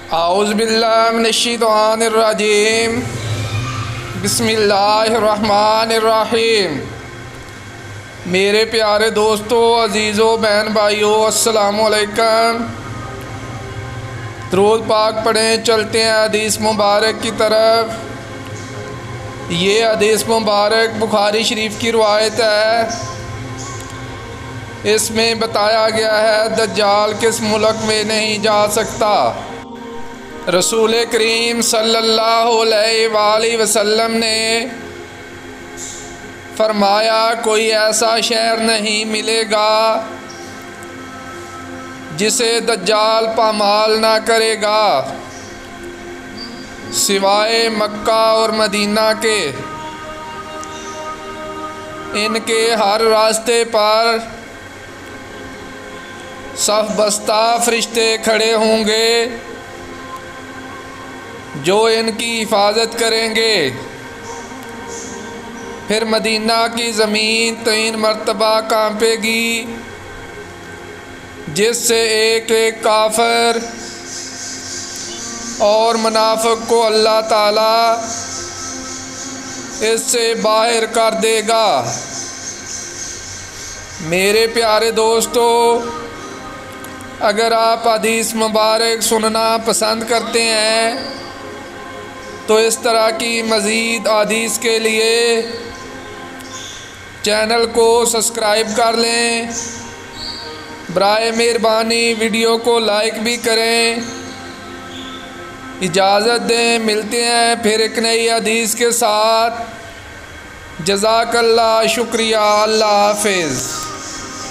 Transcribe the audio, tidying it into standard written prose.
आऊज़ुबिल्लाहि मिनश्शैतानिर्रजीम बिस्मिल्लाहिर्रहमानिर्रहीम। मेरे प्यारे दोस्तों, अजीज़ों, बहन भाइयों, अस्सलामु अलैकुम। दरूद पाक पढ़ें, चलते हैं हदीस मुबारक की तरफ। ये हदीस मुबारक बुखारी शरीफ की रवायत है। इसमें बताया गया है दज्जाल किस मुल्क में नहीं जा सकता। रसूल करीम सल्लल्लाहु अलैहि वसल्लम ने फरमाया, कोई ऐसा शहर नहीं मिलेगा जिसे दज्जाल पामाल ना करेगा सिवाय मक्का और मदीना के। इनके हर रास्ते पर सफ बस्ता फरिश्ते खड़े होंगे जो इनकी हिफाजत करेंगे। फिर मदीना की ज़मीन 3 मरतबा कांपेगी, जिससे एक एक काफिर और मुनाफिक को अल्लाह ताला इससे बाहर कर देगा। मेरे प्यारे दोस्तों, अगर आप हदीस मुबारक सुनना पसंद करते हैं तो इस तरह की मज़ीद हदीस के लिए चैनल को सब्सक्राइब कर लें। बराए मेहरबानी वीडियो को लाइक भी करें। इजाज़त दें, मिलते हैं फिर एक नई हदीस के साथ। जज़ाकल्लाह, शुक्रिया, अल्लाह हाफ़िज़।